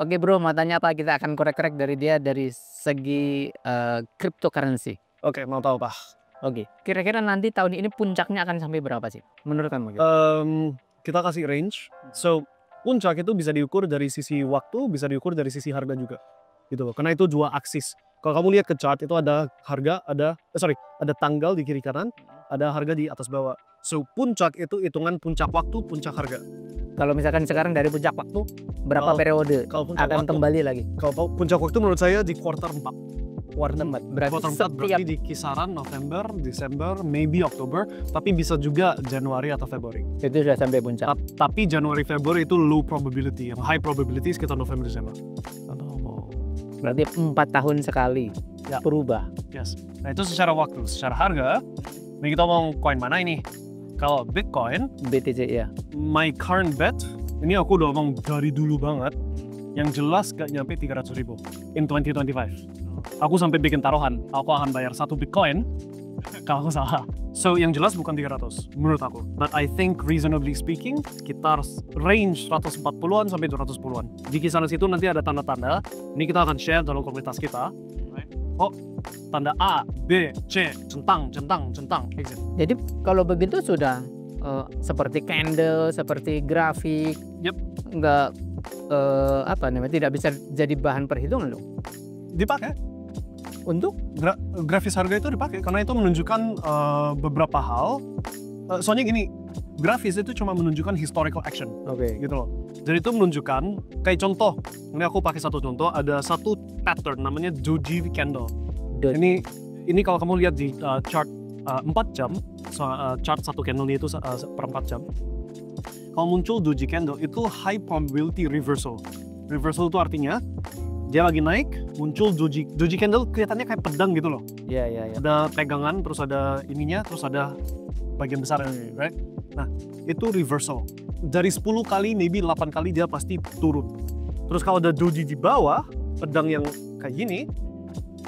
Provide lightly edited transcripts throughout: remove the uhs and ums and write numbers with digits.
Oke bro, mau tanya apa? Kita akan korek-korek dari dia dari segi cryptocurrency. Oke, mau tahu Pak? Oke, kira-kira nanti tahun ini puncaknya akan sampai berapa sih? Menurut kamu? Kita kasih range. So, puncak itu bisa diukur dari sisi waktu, bisa diukur dari sisi harga juga. Gitu loh. Karena itu dua aksis. Kalau kamu lihat ke chart itu ada harga, ada tanggal di kiri kanan, ada harga di atas bawah. So, puncak itu hitungan puncak waktu, puncak harga. Kalau misalkan sekarang dari puncak waktu, berapa periode Kalau puncak akan waktu, kembali lagi? Kalau puncak waktu menurut saya di kuartal 4. Kuartal 4. Berarti Kuartal 4 berarti di kisaran November, Desember, maybe Oktober, tapi bisa juga Januari atau Februari. Itu sudah sampai puncak. Tapi Januari, Februari itu low probability, yang high probability sekitar November, Desember. Berarti 4 tahun sekali berubah. Yes. Nah itu secara waktu, secara harga. Ini kita mau coin mana ini? Kalau Bitcoin, BTC ya. my current bet, ini aku udah ngomong dari dulu banget, yang jelas gak nyampe 300.000 in 2025. Aku sampai bikin taruhan, aku akan bayar 1 Bitcoin kalau aku salah. So yang jelas bukan 300 menurut aku. But I think reasonably speaking, sekitar range 140-an sampai 210-an. Di kisaran situ nanti ada tanda-tanda. Ini kita akan share dalam komunitas kita. Oh, tanda A, B, C, centang. Exit. Jadi kalau begitu sudah seperti candle, seperti grafik, Yep. nggak tidak bisa jadi bahan perhitungan loh. Dipakai. Untuk Grafis harga itu dipakai karena itu menunjukkan beberapa hal. Soalnya gini, grafis itu cuma menunjukkan historical action. Oke. Gitu loh. Jadi itu menunjukkan kayak contoh. Ini aku pakai satu contoh, ada satu pattern namanya doji candle. Ini kalau kamu lihat di chart 4 jam, chart satu candle itu per 4 jam. Kalau muncul doji candle itu high probability reversal. Reversal itu artinya dia lagi naik, muncul doji candle kelihatannya kayak pedang gitu loh. Iya. Ada pegangan, terus ada ininya, terus ada bagian besar, right? Nah, itu reversal. Dari 10 kali, maybe 8 kali dia pasti turun. Terus kalau ada doji di bawah, pedang yang kayak gini,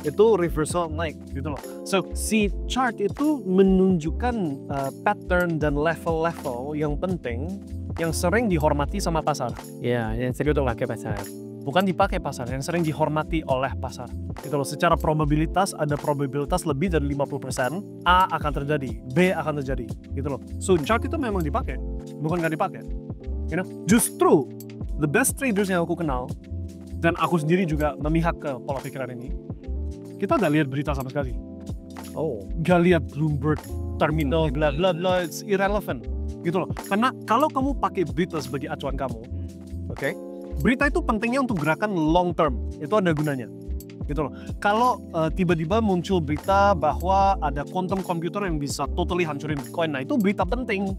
itu reversal naik gitu loh. So, si chart itu menunjukkan pattern dan level-level yang penting, yang sering dihormati sama pasar. Iya, yang sering dipakai pasar. Bukan dipakai pasar, yang sering dihormati oleh pasar. Gitu loh, secara probabilitas ada probabilitas lebih dari 50% A akan terjadi, B akan terjadi, gitu loh. So chart itu memang dipakai, bukan nggak dipakai. You know, justru the best traders yang aku kenal dan aku sendiri juga memihak ke pola pikiran ini, kita nggak lihat berita sama sekali. Nggak lihat Bloomberg, terminal, bla bla bla, it's irrelevant, gitu loh. Karena kalau kamu pakai berita sebagai acuan kamu, oke? Berita itu pentingnya untuk gerakan long term, itu ada gunanya, gitu loh. Kalau tiba-tiba muncul berita bahwa ada quantum computer yang bisa totally hancurin Bitcoin, nah itu berita penting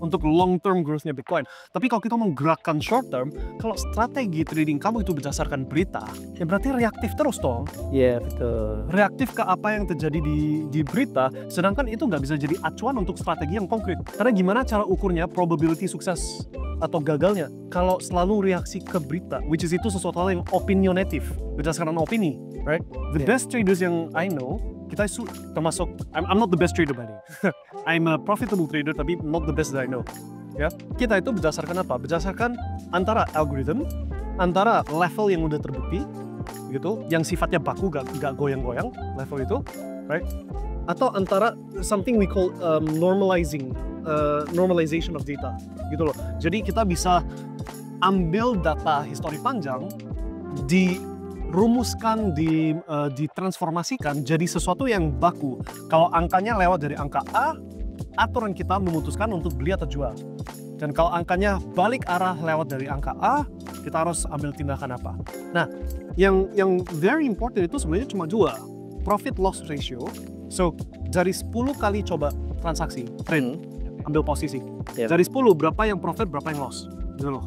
untuk long term growth-nya Bitcoin. Tapi kalau kita mau gerakan short term, kalau strategi trading kamu itu berdasarkan berita, ya berarti reaktif terus dong. Iya, betul. Reaktif ke apa yang terjadi di berita, sedangkan itu nggak bisa jadi acuan untuk strategi yang konkret. Karena gimana cara ukurnya probability sukses atau gagalnya kalau selalu reaksi ke berita, which is itu sesuatu hal yang opinionatif, berdasarkan opini, right? The best traders yang I know, kita termasuk, I'm not the best trader by the way. I'm a profitable trader tapi not the best that I know. Ya, kita itu berdasarkan apa? Berdasarkan antara algoritma, antara level yang udah terbukti, gitu, yang sifatnya baku, gak goyang-goyang, level itu, right? Atau antara something we call normalization of data, gitu loh. Jadi kita bisa ambil data histori panjang, dirumuskan, ditransformasikan jadi sesuatu yang baku. Kalau angkanya lewat dari angka A, aturan kita memutuskan untuk beli atau jual. Dan kalau angkanya balik arah lewat dari angka A, kita harus ambil tindakan apa. Nah, yang very important itu sebenarnya cuma dua, profit loss ratio. So, dari 10 kali coba transaksi, trade, ambil posisi. Dari 10, berapa yang profit, berapa yang loss. Gitu loh.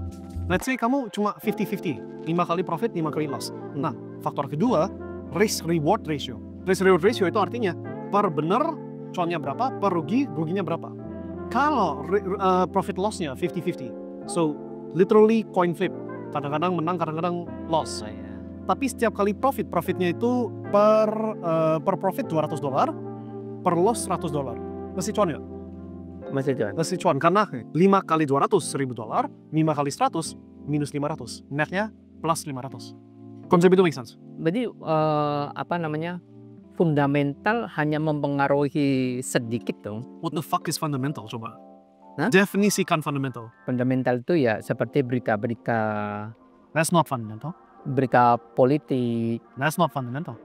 Let's say kamu cuma 50-50, 5 kali profit, 5 kali loss. Nah, faktor kedua, risk-reward ratio. Risk-reward ratio itu artinya, per bener, cuannya berapa, per rugi, ruginya berapa. Kalau profit loss-nya 50-50, so literally coin flip. Kadang-kadang menang, kadang-kadang loss. Tapi setiap kali profitnya itu per profit $200, per loss $100. Masih cuan ya? Masih cuan, karena 5 kali $200, $1.000, 5 kali 100, minus 500. Netnya plus 500. Konsep itu make sense. Berarti apa namanya, fundamental hanya mempengaruhi sedikit dong. What the fuck is fundamental? Coba. Hah? Definisikan fundamental. Fundamental itu ya seperti berita-berita, That's not fundamental. berita politik. That's not fundamental.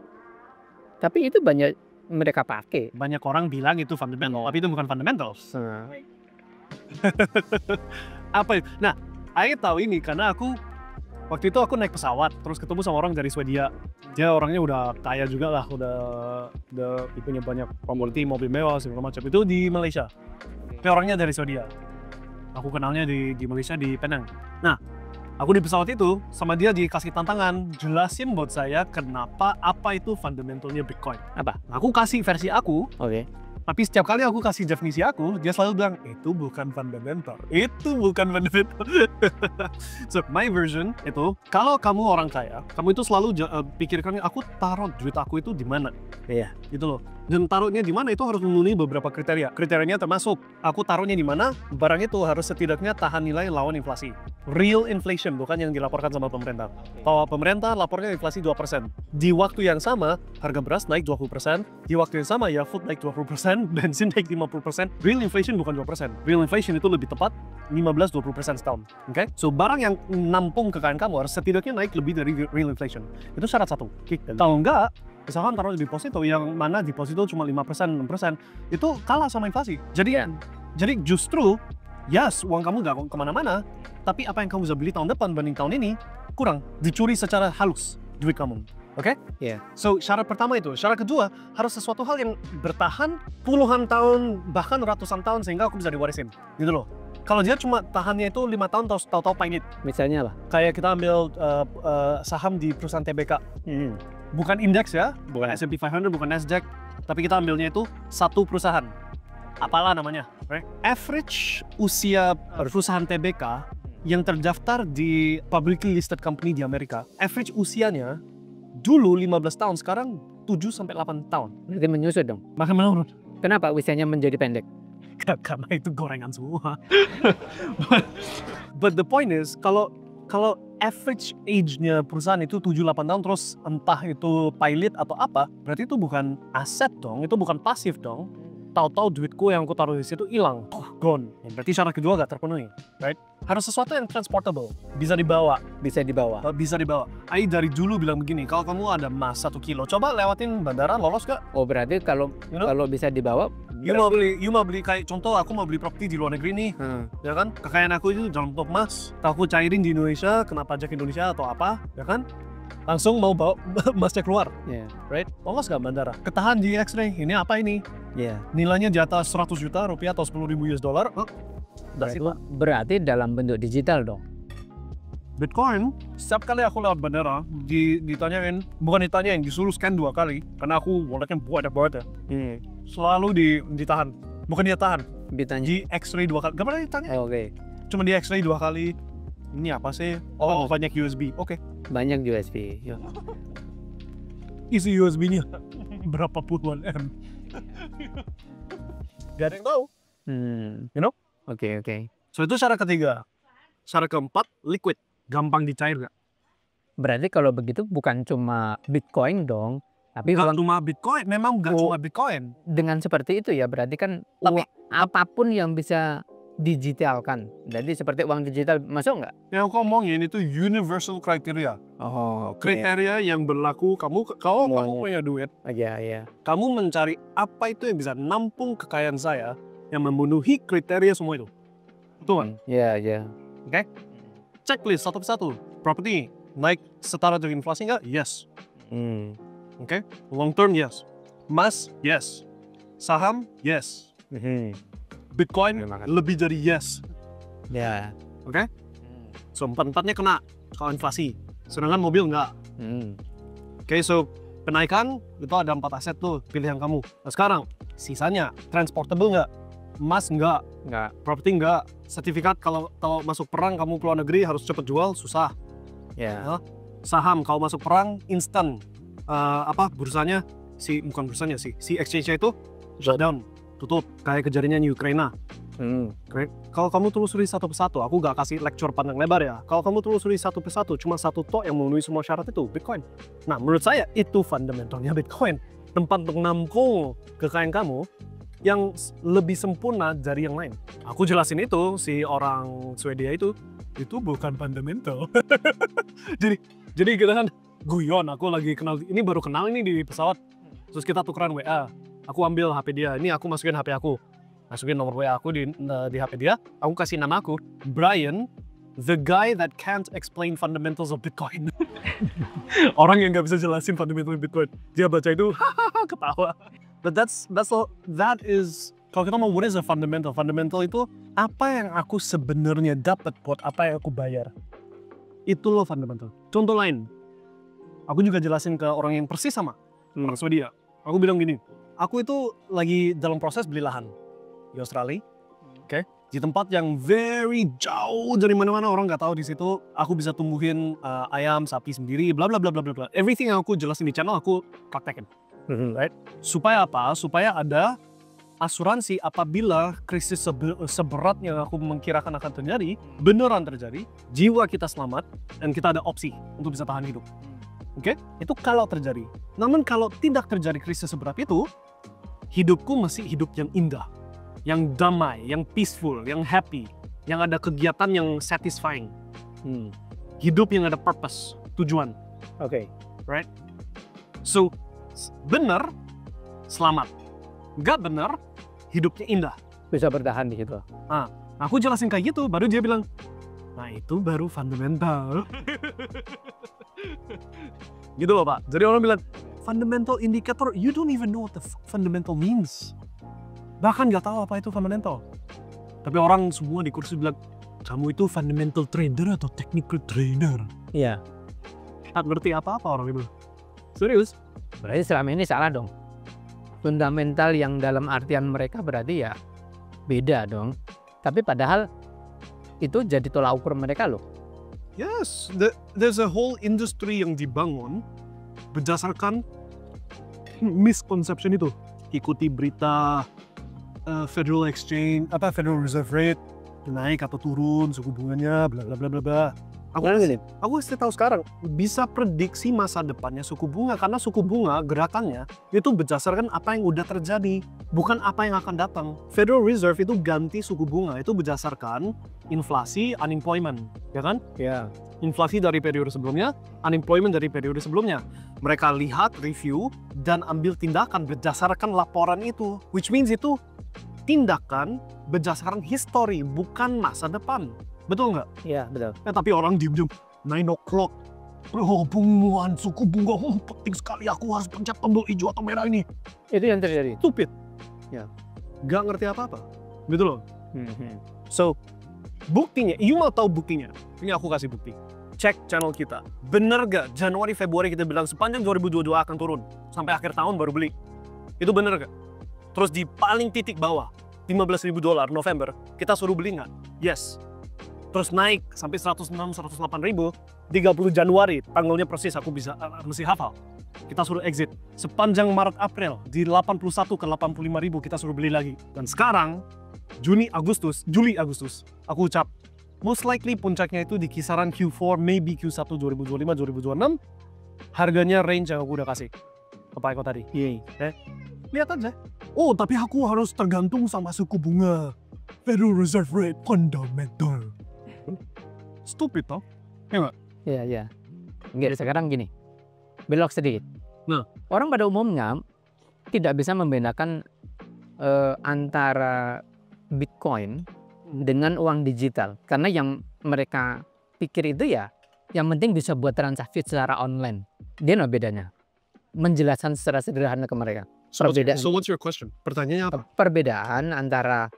Tapi itu banyak mereka pakai. Banyak orang bilang itu fundamental, tapi itu bukan fundamental. Apa itu? Nah, Aing tahu ini karena waktu itu aku naik pesawat terus ketemu sama orang dari Swedia. Dia orangnya udah kaya juga lah, udah punya banyak properti, mobil mewah segala macam. Itu di Malaysia. Tapi orangnya dari Swedia. Aku kenalnya di Malaysia di Penang. Nah, aku di pesawat itu sama dia dikasih tantangan jelasin buat saya kenapa apa itu fundamentalnya Bitcoin. Apa? Aku kasih versi aku. Oke. Tapi setiap kali aku kasih definisi aku, dia selalu bilang, itu bukan fundamental. Itu bukan fundamental. So, my version itu, kalau kamu orang kaya, kamu itu selalu pikirkan, aku taruh duit aku itu di mana? Iya. Gitu loh. Dan taruhnya di mana itu harus memenuhi beberapa kriteria. Kriterianya termasuk, aku taruhnya di mana, barang itu harus setidaknya tahan nilai lawan inflasi. Real inflation, bukan yang dilaporkan sama pemerintah. Kalau pemerintah lapornya inflasi 2%. Di waktu yang sama, harga beras naik 20%. Di waktu yang sama, ya food naik 20%, bensin naik 50%. Real inflation bukan 2%. Real inflation itu lebih tepat 15-20% setahun. Oke? So, barang yang nampung kekayaan kamu harus setidaknya naik lebih dari real inflation. Itu syarat satu. Kalau enggak, misalkan taruh di deposito yang mana deposito cuma 5%, 6%, itu kalah sama inflasi. Jadi justru, yes, uang kamu nggak kemana-mana, tapi apa yang kamu bisa beli tahun depan banding tahun ini, kurang. Dicuri secara halus duit kamu. Oke? Iya. So, syarat pertama itu. Syarat kedua, harus sesuatu hal yang bertahan puluhan tahun, bahkan ratusan tahun sehingga aku bisa diwarisin. Gitu loh. Kalau dia cuma tahannya itu 5 tahun, tahu-tahu pahit. Misalnya apa? Kayak kita ambil saham di perusahaan TBK. Bukan indeks ya, bukan S&P 500, bukan Nasdaq, tapi kita ambilnya itu satu perusahaan. Apalah namanya, right? Average usia perusahaan TBK yang terdaftar di publicly listed company di Amerika, average usianya dulu 15 tahun, sekarang 7-8 tahun. Berarti menyusut dong. Makin menurun. Kenapa usianya menjadi pendek? Karena itu gorengan semua. But the point is, kalau average age-nya perusahaan itu 7-8 tahun terus entah itu pilot atau apa, berarti itu bukan aset dong, itu bukan pasif dong. Tahu-tahu duitku yang aku taruh di situ hilang, gone. Ya, berarti syarat kedua gak terpenuhi, right? Harus sesuatu yang transportable, bisa dibawa. Bisa dibawa. Bisa dibawa. Ai dari dulu bilang begini, kalau kamu ada emas 1 kilo, coba lewatin bandara, lolos gak? Oh, berarti kalau bisa dibawa, You mau beli kayak contoh, aku mau beli properti di luar negeri nih, ya kan? Kekayaan aku itu dalam bentuk emas, aku cairin di Indonesia, kena pajak Indonesia atau apa, ya kan? Langsung mau bawa emasnya keluar, right? Lolos gak bandara? Ketahan di X-ray, ini apa ini? Nilainya di atas 100 juta rupiah atau 10.000 US dollar, berarti dalam bentuk digital dong. Bitcoin, setiap kali aku lewat bandara, bukan ditanyain, disuruh scan 2 kali, karena aku walletnya banyak ya. Selalu ditahan, bukan dia tahan, Ditanya. di X-ray 2 kali, gak pernah ditanya. Oke. Cuma di X-ray 2 kali, ini apa sih? Oh, banyak USB, oke. Banyak USB. Ya. Isi USB-nya berapa puluhan M. Gak ada yang tahu. You know? Oke. So itu syarat ketiga. Syarat keempat, liquid. Gampang dicair gak? Berarti kalau begitu bukan cuma Bitcoin dong, tapi Gak cuma Bitcoin, memang gak cuma Bitcoin. dengan seperti itu ya berarti kan apapun yang bisa digitalkan. Jadi seperti uang digital masuk nggak? Yang aku ngomongin itu universal criteria. Oh, Kriteria yang berlaku kamu punya duit. Iya. Kamu mencari apa itu yang bisa nampung kekayaan saya yang memenuhi kriteria semua itu. Betul kan? Iya. Oke? Checklist satu persatu. Property naik setara dengan inflasi nggak? Yes. Oke? Long term, yes. Emas, yes. Saham, yes. Bitcoin lebih dari yes. Ya. Oke? So, empat-empatnya kena kalau inflasi. Sedangkan mobil nggak. Oke, so penaikan itu ada 4 aset tuh, pilihan kamu. Nah, sekarang sisanya transportable nggak? Emas nggak. Property nggak. Sertifikat kalau masuk perang kamu keluar negeri harus cepet jual, susah. Ya. Saham kalau masuk perang instan. Bursanya si exchange-nya itu shutdown, tutup kayak kejadiannya di Ukraina. Right? Kalau kamu telusuri satu persatu, aku gak kasih lecture panjang lebar ya. Kalau kamu telusuri satu persatu, cuma satu tok yang memenuhi semua syarat itu, Bitcoin. Nah, menurut saya itu fundamentalnya Bitcoin. Tempat untuk nampung kekayaan kamu yang lebih sempurna dari yang lain. Aku jelasin itu, si orang Swedia itu bukan fundamental. jadi kita kan guyon, aku lagi kenal, ini baru kenal ini di pesawat. Terus kita tukeran WA, aku ambil HP dia, ini aku masukin HP aku. Masukin nomor WA aku di HP dia, aku kasih nama aku, Brian, the guy that can't explain fundamentals of Bitcoin. Orang yang nggak bisa jelasin fundamental Bitcoin. Dia baca itu, hahaha, ketawa. But that is, kalau kita mau what is a fundamental? Fundamental itu apa yang aku sebenarnya dapat buat apa yang aku bayar. Itu loh fundamental. Contoh lain, aku juga jelasin ke orang yang persis sama orang Swedia. Aku bilang gini, aku itu lagi dalam proses beli lahan di Australia, oke? Di tempat yang very jauh dari mana-mana, orang nggak tahu di situ. Aku bisa tumbuhin ayam, sapi sendiri, bla bla bla bla bla. Everything yang aku jelasin di channel aku praktekin, right? Supaya apa? Supaya ada asuransi apabila krisis seberat yang aku mengkirakan akan terjadi, beneran terjadi, jiwa kita selamat dan kita ada opsi untuk bisa tahan hidup. Oke? Itu kalau terjadi. Namun kalau tidak terjadi krisis seberat itu, hidupku masih hidup yang indah, yang damai, yang peaceful, yang happy, yang ada kegiatan yang satisfying. Hidup yang ada purpose, tujuan. Oke. Right? So, benar, selamat. Nggak benar, hidupnya indah. Bisa bertahan di situ. Nah, aku jelasin kayak gitu, baru dia bilang, nah itu baru fundamental. Gitu loh Pak. Jadi orang bilang, fundamental indicator, you don't even know what the fundamental means. Bahkan nggak tahu apa itu fundamental. Tapi orang semua di kursus bilang, kamu itu fundamental trader atau technical trader. Iya. Nggak ngerti apa-apa orang itu. Serius. Berarti selama ini salah dong. Fundamental yang dalam artian mereka berarti ya beda dong. Tapi padahal itu jadi tolak ukur mereka loh. Yes, there's a whole industry yang dibangun berdasarkan misconception itu. Ikuti berita Federal Exchange, Federal Reserve Rate naik atau turun, suku bunganya, bla bla bla bla bla. Aku masih tahu sekarang bisa prediksi masa depannya suku bunga karena suku bunga gerakannya itu berdasarkan apa yang udah terjadi, bukan apa yang akan datang. Federal Reserve itu ganti suku bunga itu berdasarkan inflasi, unemployment, ya kan? Ya. Inflasi dari periode sebelumnya, unemployment dari periode sebelumnya. Mereka lihat, review, dan ambil tindakan berdasarkan laporan itu. Which means itu tindakan berdasarkan history, bukan masa depan. Betul nggak? Iya, betul. Tapi orang diem-diem, 9 o'clock, pengumuman suku bunga, penting sekali aku harus pencet tombol hijau atau merah ini. Itu yang terjadi. Stupid. Ya. Nggak ngerti apa-apa. Gitu loh. So, buktinya, you mau tahu buktinya? Ini aku kasih bukti. Cek channel kita. Bener gak Januari, Februari kita bilang sepanjang 2022 akan turun. Sampai akhir tahun baru beli. Itu bener gak? Terus di paling titik bawah, $15.000 November, kita suruh beli nggak? Yes. Terus naik sampai 106-108 ribu 30 Januari, tanggalnya persis aku bisa mesti hafal. Kita suruh exit sepanjang Maret April di 81 ke 85 ribu kita suruh beli lagi. Dan sekarang Juli Agustus aku ucap most likely puncaknya itu di kisaran Q4 maybe Q1 2025-2026. Harganya range yang aku udah kasih ke Pak Eko tadi. Lihat aja. Oh tapi aku harus tergantung sama suku bunga Federal Reserve Rate fundamental. Stupid toh? Ya nggak? Iya. Enggak, sekarang gini. Belok sedikit. Nah. Orang pada umumnya tidak bisa membedakan antara Bitcoin dengan uang digital. Karena yang mereka pikir itu ya, yang penting bisa buat transaksi secara online. Dia nggak bedanya. Menjelaskan secara sederhana ke mereka. Perbedaan. So what's your question? Pertanyaannya apa? Perbedaan antara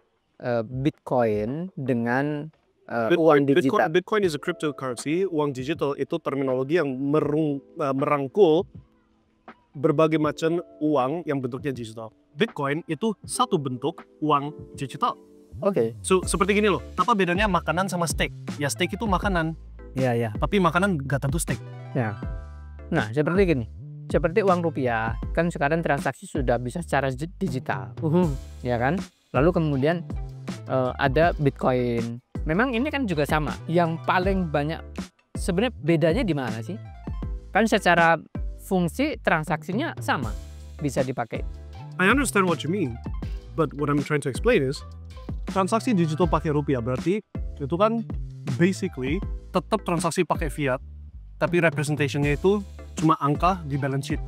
Bitcoin dengan uang digital. Bitcoin is a cryptocurrency. Uang digital itu terminologi yang merangkul berbagai macam uang yang bentuknya digital. Bitcoin itu satu bentuk uang digital. Oke. So seperti gini loh. Apa bedanya makanan sama steak? Ya steak itu makanan. Iya. Tapi makanan gak tentu steak. Ya. Nah seperti gini. Seperti uang rupiah kan sekarang transaksi sudah bisa secara digital, ya kan? Lalu kemudian ada Bitcoin. Memang ini kan juga sama. Yang paling banyak sebenarnya bedanya di mana sih? Kan secara fungsi transaksinya sama, bisa dipakai. I understand what you mean, but what I'm trying to explain is transaksi digital pakai rupiah berarti itu kan basically tetap transaksi pakai fiat, tapi representationnya itu cuma angka di balance sheet.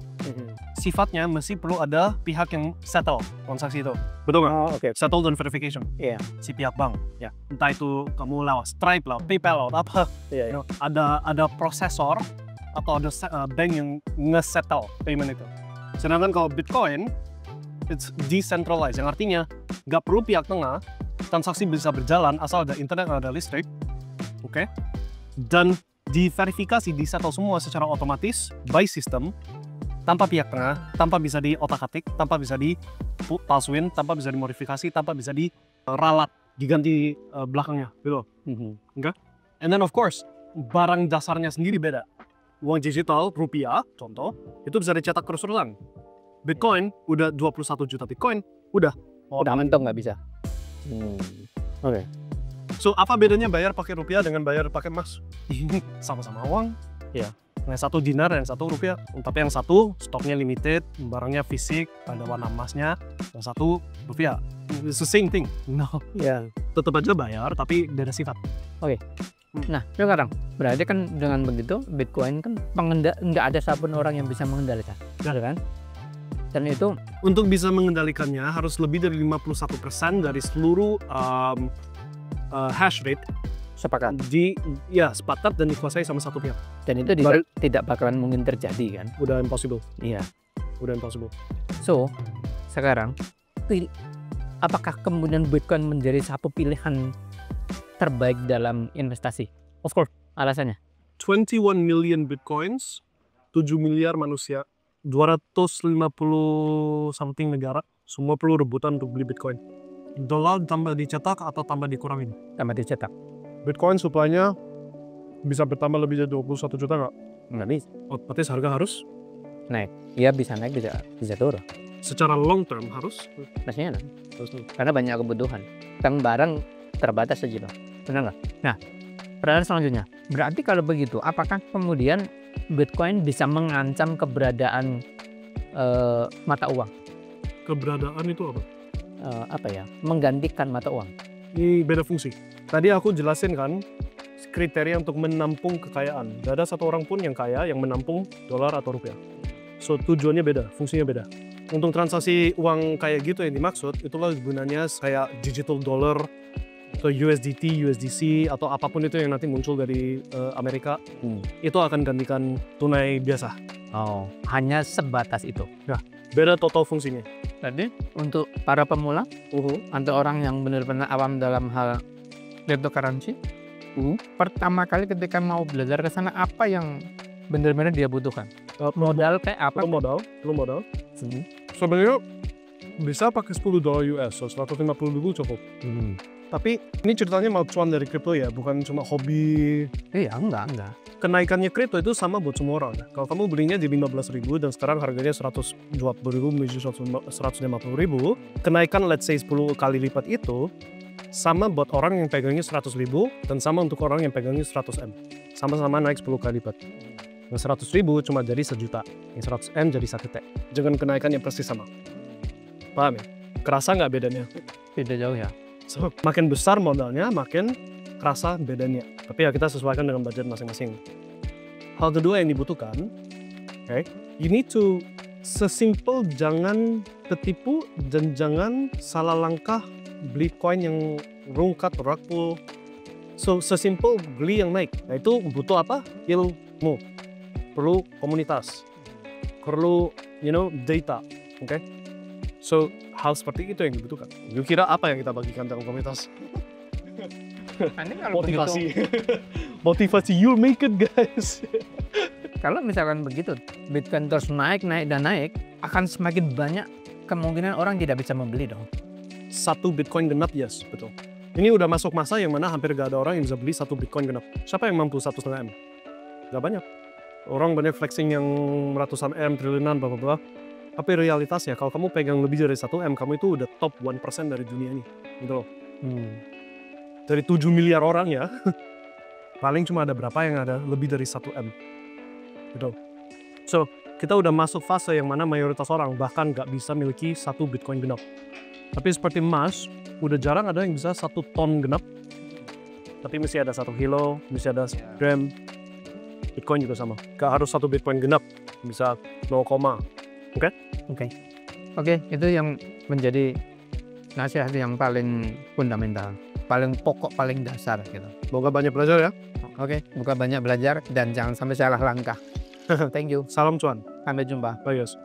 Sifatnya masih perlu ada pihak yang settle transaksi itu. Betul nggak? Oh, oke. Settle dan verification. Iya. Si pihak bank. Ya. Entah itu kamu lewat Stripe, lewat PayPal, lewat apa. Iya. You know, ada prosesor atau ada bank yang nge-settle payment itu. Sedangkan kalau Bitcoin, it's decentralized. Yang artinya nggak perlu pihak tengah, transaksi bisa berjalan asal ada internet dan ada listrik. Oke? Dan diverifikasi, disettle semua secara otomatis by system, tanpa pihak tengah, tanpa bisa di otak-atik, tanpa bisa di palsuin, tanpa bisa dimodifikasi, tanpa bisa diralat, diganti belakangnya, gitu. Enggak? And then of course, barang dasarnya sendiri beda. Uang digital, rupiah, contoh, itu bisa dicetak terus-terusan. Bitcoin, udah 21 juta Bitcoin, udah. Udah mentok nggak bisa. Oke. So, apa bedanya bayar pakai rupiah dengan bayar pakai emas? Sama-sama uang. Iya. Yang satu dinar, yang satu rupiah. Tapi yang satu stoknya limited, barangnya fisik, ada warna emasnya. Yang satu rupiah. It's the same thing. No. Iya. Tetap aja bayar, tapi beda sifat. Nah, sekarang berarti kan dengan begitu Bitcoin kan nggak ada satupun orang yang bisa mengendalikan, benar kan? Dan itu Untuk bisa mengendalikannya harus lebih dari 51% dari seluruh hash rate sepakat. sepakat dan dikuasai sama satu pihak. Dan itu tidak bakalan mungkin terjadi kan? Udah impossible. Iya. Udah impossible. So, sekarang apakah kemudian Bitcoin menjadi satu pilihan terbaik dalam investasi? Of course, alasannya. 21 million bitcoins, 7 miliar manusia, 250 something negara, semua perlu rebutan untuk beli Bitcoin. Dolar tambah dicetak atau tambah dikurangin? Tambah dicetak. Bitcoin supply-nya bisa bertambah lebih dari 21 juta nggak? Nggak bisa. Otomatis harga harus? Naik. Iya bisa naik, bisa turun. Secara long term harus? Pastinya naik. Karena banyak kebutuhan. Kan barang terbatas saja, benar nggak? Nah, pertanyaan selanjutnya. Berarti kalau begitu, apakah kemudian Bitcoin bisa mengancam keberadaan mata uang? Keberadaan itu apa? Menggantikan mata uang. Ini beda fungsi. Tadi aku jelasin kan kriteria untuk menampung kekayaan. Gak ada satu orang pun yang kaya yang menampung dolar atau rupiah. So tujuannya beda, fungsinya beda. Untuk transaksi uang kayak gitu yang dimaksud, itulah gunanya kayak digital dollar atau USDT, USDC atau apapun itu yang nanti muncul dari Amerika. Itu akan gantikan tunai biasa. Oh, hanya sebatas itu. Nah, beda total fungsinya. Jadi untuk para pemula atau orang yang benar-benar awam dalam hal cryptocurrency, pertama kali ketika mau belajar ke sana, apa yang benar-benar dia butuhkan? Modal kayak apa? Perlu modal. Sebenarnya bisa pakai $10 US, so 150.000 cukup. Tapi ini ceritanya mau cuan dari kripto ya, bukan cuma hobi. Iya, enggak. Kenaikannya kripto itu sama buat semua orang. Kalau kamu belinya di 15.000 dan sekarang harganya 120.000 menuju 150.000, kenaikan let's say 10 kali lipat itu sama buat orang yang pegangnya 100.000 dan sama untuk orang yang pegangnya 100M. Sama-sama naik 10 kali lipat. Yang 100.000 cuma jadi 1 juta, yang 100M jadi 1 T. Jangan kenaikannya pasti sama. Paham ya? Kerasa nggak bedanya? Beda jauh ya. So, makin besar modalnya, makin kerasa bedanya. Tapi ya kita sesuaikan dengan budget masing-masing. Hal kedua yang dibutuhkan, you need to sesimpel jangan ketipu dan jangan salah langkah beli koin yang rungkat, rakul. So, sesimpel beli yang naik. Nah itu butuh apa? Ilmu. Perlu komunitas. Perlu, data. So, hal seperti itu yang dibutuhkan. You kira apa yang kita bagikan dalam komunitas? Motivasi. Motivasi, you'll make it guys. Kalau misalkan begitu, Bitcoin terus naik, akan semakin banyak kemungkinan orang tidak bisa membeli dong. 1 Bitcoin genap, yes, betul. Ini udah masuk masa yang mana hampir gak ada orang yang bisa beli 1 Bitcoin genap. Siapa yang mampu 1,5 M? Gak banyak. Orang banyak flexing yang ratusan M, triliunan, bla. Tapi realitasnya, kalau kamu pegang lebih dari 1 M, kamu itu udah top 1% dari dunia ini. Gitu loh. Dari 7 miliar orang ya, paling cuma ada berapa yang ada lebih dari 1 M. Gitu. So, kita udah masuk fase yang mana mayoritas orang bahkan nggak bisa miliki 1 Bitcoin genap. Tapi seperti emas, udah jarang ada yang bisa 1 ton genap. Tapi mesti ada 1 kilo, mesti ada gram. Bitcoin juga sama. Gak harus 1 Bitcoin genap, bisa 0, oke? Oke, itu yang menjadi nasihat yang paling fundamental, paling pokok, paling dasar gitu. Semoga banyak belajar ya. Oke, bukan banyak belajar dan jangan sampai salah langkah. Thank you. Salam cuan. Sampai jumpa. Bye guys.